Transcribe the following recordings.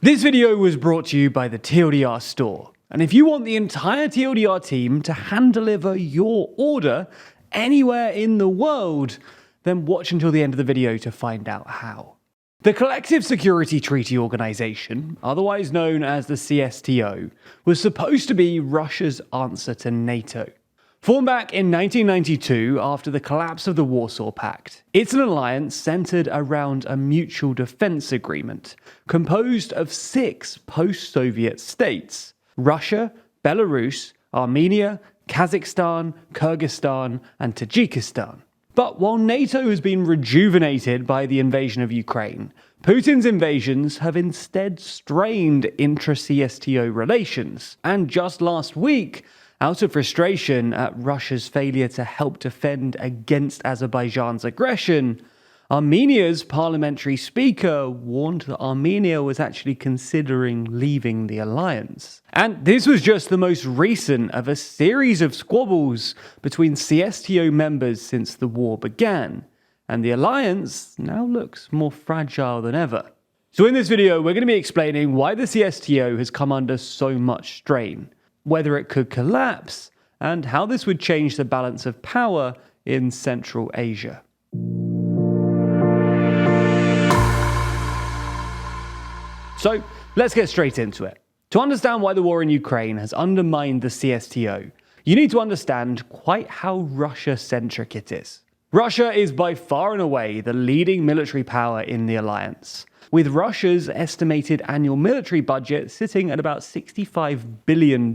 This video was brought to you by the TLDR store. And if you want the entire TLDR team to hand deliver your order anywhere in the world, then watch until the end of the video to find out how. The Collective Security Treaty Organization, otherwise known as the CSTO, was supposed to be Russia's answer to NATO. Formed back in 1992 after the collapse of the Warsaw Pact, it's an alliance centered around a mutual defense agreement composed of 6 post-Soviet states: Russia, Belarus, Armenia, Kazakhstan, Kyrgyzstan, and Tajikistan. But while NATO has been rejuvenated by the invasion of Ukraine, Putin's invasions have instead strained intra-CSTO relations. And just last week, out of frustration at Russia's failure to help defend against Azerbaijan's aggression, Armenia's parliamentary speaker warned that Armenia was actually considering leaving the alliance. And this was just the most recent of a series of squabbles between CSTO members since the war began, and the alliance now looks more fragile than ever. So in this video, we're going to be explaining why the CSTO has come under so much strain, whether it could collapse, and how this would change the balance of power in Central Asia. So let's get straight into it. To understand why the war in Ukraine has undermined the CSTO, you need to understand quite how Russia-centric it is. Russia is by far and away the leading military power in the alliance, with Russia's estimated annual military budget sitting at about $65 billion.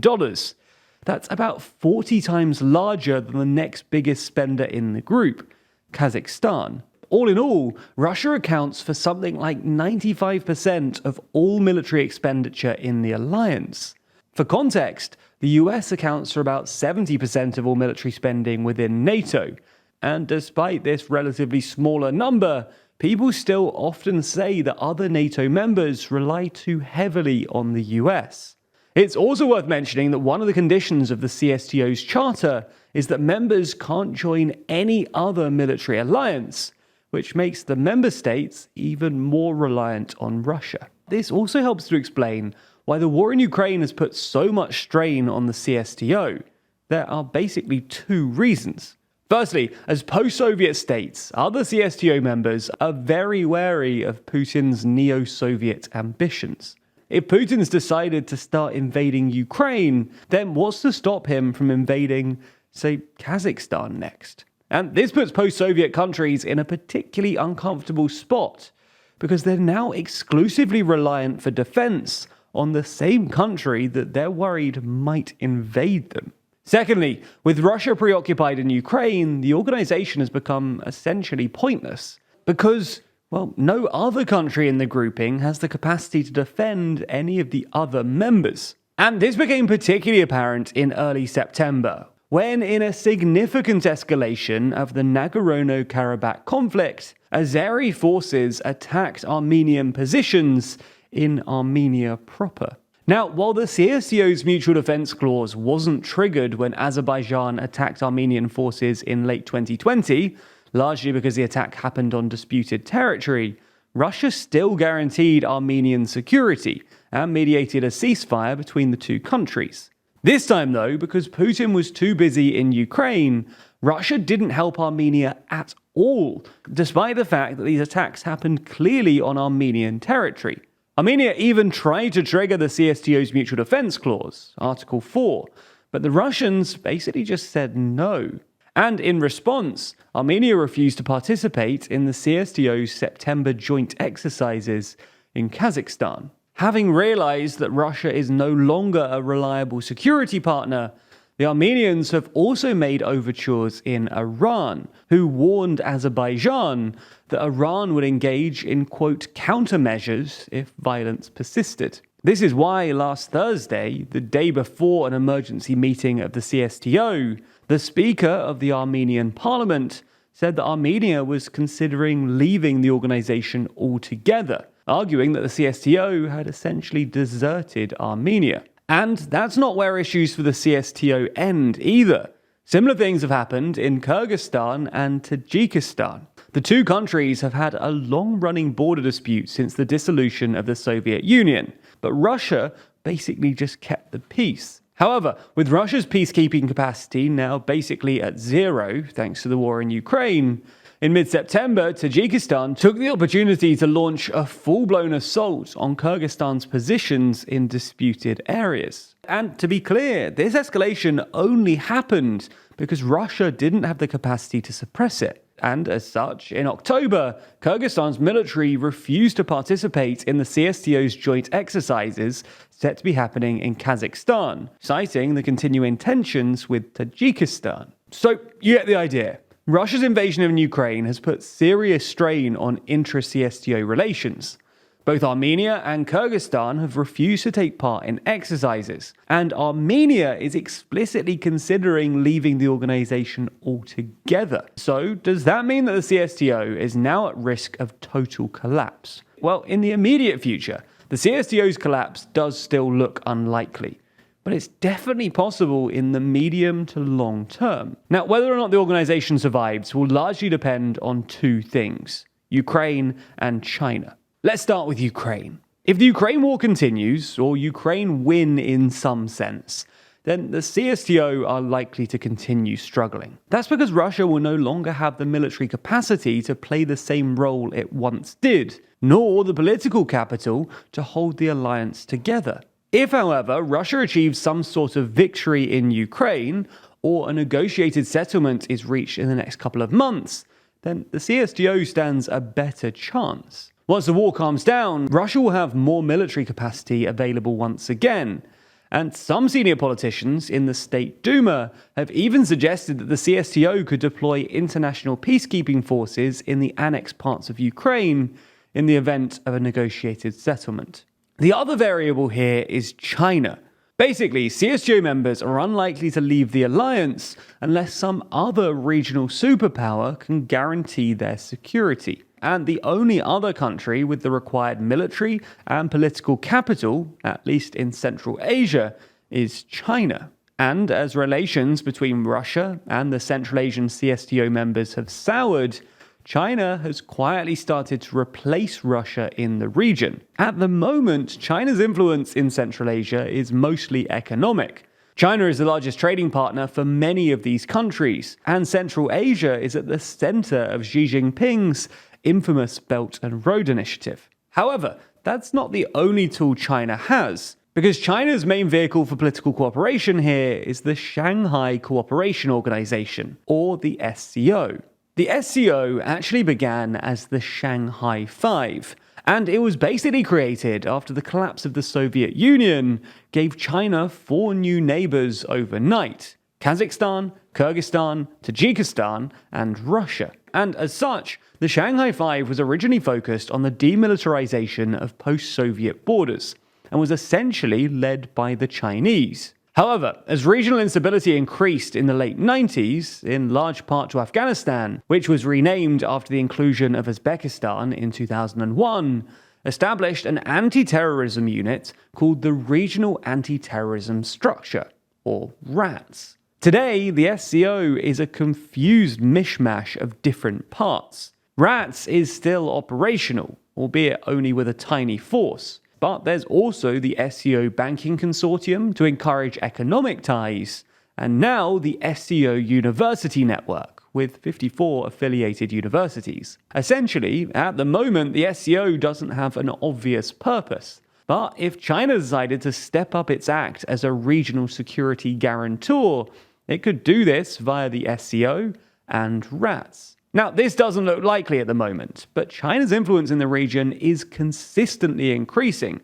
That's about 40 times larger than the next biggest spender in the group, Kazakhstan. All in all, Russia accounts for something like 95% of all military expenditure in the alliance. For context, the US accounts for about 70% of all military spending within NATO, and despite this relatively smaller number, people still often say that other NATO members rely too heavily on the US. It's also worth mentioning that one of the conditions of the CSTO's charter is that members can't join any other military alliance, which makes the member states even more reliant on Russia. This also helps to explain why the war in Ukraine has put so much strain on the CSTO. There are basically 2 reasons. Firstly, as post-Soviet states, other CSTO members are very wary of Putin's neo-Soviet ambitions. If Putin's decided to start invading Ukraine, then what's to stop him from invading, say, Kazakhstan next? And this puts post-Soviet countries in a particularly uncomfortable spot, because they're now exclusively reliant for defense on the same country that they're worried might invade them. Secondly, with Russia preoccupied in Ukraine, the organization has become essentially pointless, because, well, no other country in the grouping has the capacity to defend any of the other members. And this became particularly apparent in early September, when, in a significant escalation of the Nagorno-Karabakh conflict, Azeri forces attacked Armenian positions in Armenia proper. Now, while the CSTO's mutual defense clause wasn't triggered when Azerbaijan attacked Armenian forces in late 2020, largely because the attack happened on disputed territory, Russia still guaranteed Armenian security and mediated a ceasefire between the 2 countries. This time, though, because Putin was too busy in Ukraine, Russia didn't help Armenia at all, despite the fact that these attacks happened clearly on Armenian territory. Armenia even tried to trigger the CSTO's mutual defense clause, Article 4, but the Russians basically just said no. And in response, Armenia refused to participate in the CSTO's September joint exercises in Kazakhstan. Having realized that Russia is no longer a reliable security partner, the Armenians have also made overtures in Iran, who warned Azerbaijan that Iran would engage in, quote, countermeasures if violence persisted. This is why last Thursday, the day before an emergency meeting of the CSTO, the Speaker of the Armenian Parliament said that Armenia was considering leaving the organization altogether, arguing that the CSTO had essentially deserted Armenia. And that's not where issues for the CSTO end either. Similar things have happened in Kyrgyzstan and Tajikistan. The two countries have had a long-running border dispute since the dissolution of the Soviet Union, but Russia basically just kept the peace. However, with Russia's peacekeeping capacity now basically at zero thanks to the war in Ukraine, in mid-September, Tajikistan took the opportunity to launch a full-blown assault on Kyrgyzstan's positions in disputed areas. And to be clear, this escalation only happened because Russia didn't have the capacity to suppress it. And as such, in October, Kyrgyzstan's military refused to participate in the CSTO's joint exercises set to be happening in Kazakhstan, citing the continuing tensions with Tajikistan. So, you get the idea. Russia's invasion of Ukraine has put serious strain on intra-CSTO relations. Both Armenia and Kyrgyzstan have refused to take part in exercises, and Armenia is explicitly considering leaving the organization altogether. So, does that mean that the CSTO is now at risk of total collapse? Well, in the immediate future, the CSTO's collapse does still look unlikely, but it's definitely possible in the medium to long term. Now, whether or not the organization survives will largely depend on two things: Ukraine and China. Let's start with Ukraine. If the Ukraine war continues, or Ukraine win in some sense, then the CSTO are likely to continue struggling. That's because Russia will no longer have the military capacity to play the same role it once did, nor the political capital to hold the alliance together. If, however, Russia achieves some sort of victory in Ukraine, or a negotiated settlement is reached in the next couple of months, then the CSTO stands a better chance. Once the war calms down, Russia will have more military capacity available once again, and some senior politicians in the State Duma have even suggested that the CSTO could deploy international peacekeeping forces in the annexed parts of Ukraine in the event of a negotiated settlement. The other variable here is China. Basically, CSTO members are unlikely to leave the alliance unless some other regional superpower can guarantee their security. And the only other country with the required military and political capital, at least in Central Asia, is China. And as relations between Russia and the Central Asian CSTO members have soured, China has quietly started to replace Russia in the region. At the moment, China's influence in Central Asia is mostly economic. China is the largest trading partner for many of these countries, and Central Asia is at the center of Xi Jinping's infamous Belt and Road Initiative. However, that's not the only tool China has, because China's main vehicle for political cooperation here is the Shanghai Cooperation Organization, or the SCO. The SCO actually began as the Shanghai Five, and it was basically created after the collapse of the Soviet Union gave China 4 new neighbors overnight: Kazakhstan, Kyrgyzstan, Tajikistan, and Russia. And as such, the Shanghai Five was originally focused on the demilitarization of post-Soviet borders, and was essentially led by the Chinese. However, as regional instability increased in the late 90s, in large part to Afghanistan, which was renamed after the inclusion of Uzbekistan in 2001, established an anti-terrorism unit called the Regional Anti-Terrorism Structure, or RATS. Today, the SCO is a confused mishmash of different parts. RATS is still operational, albeit only with a tiny force. But there's also the SCO Banking Consortium to encourage economic ties, and now the SCO University Network, with 54 affiliated universities. Essentially, at the moment, the SCO doesn't have an obvious purpose. But if China decided to step up its act as a regional security guarantor, it could do this via the SCO and RATS. Now, this doesn't look likely at the moment, but China's influence in the region is consistently increasing,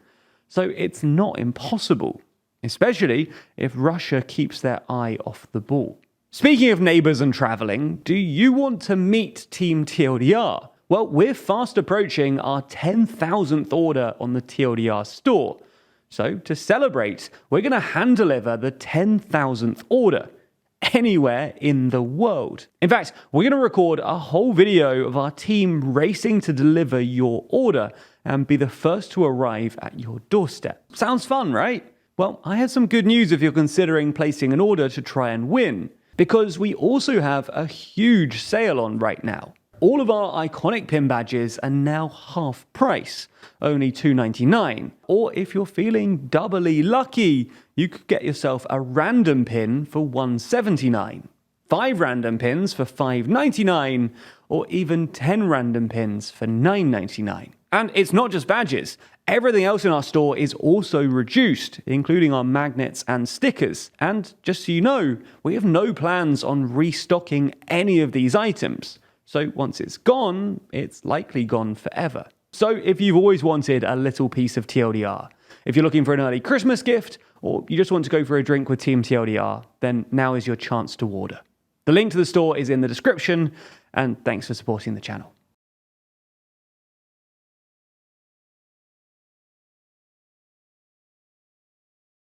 so it's not impossible, especially if Russia keeps their eye off the ball. Speaking of neighbors and traveling, do you want to meet Team TLDR? Well, we're fast approaching our 10,000th order on the TLDR store. So, to celebrate, we're going to hand deliver the 10,000th order anywhere in the world. In fact, we're going to record a whole video of our team racing to deliver your order and be the first to arrive at your doorstep. Sounds fun, right? Well, I have some good news if you're considering placing an order to try and win, because we also have a huge sale on right now. all of our iconic pin badges are now half price, only $2.99. Or if you're feeling doubly lucky, you could get yourself a random pin for $1.79, 5 random pins for $5.99, or even 10 random pins for $9.99. And it's not just badges. Everything else in our store is also reduced, including our magnets and stickers. And just so you know, we have no plans on restocking any of these items. So once it's gone, it's likely gone forever. So if you've always wanted a little piece of TLDR, if you're looking for an early Christmas gift, or you just want to go for a drink with Team TLDR, then now is your chance to order. The link to the store is in the description, and thanks for supporting the channel.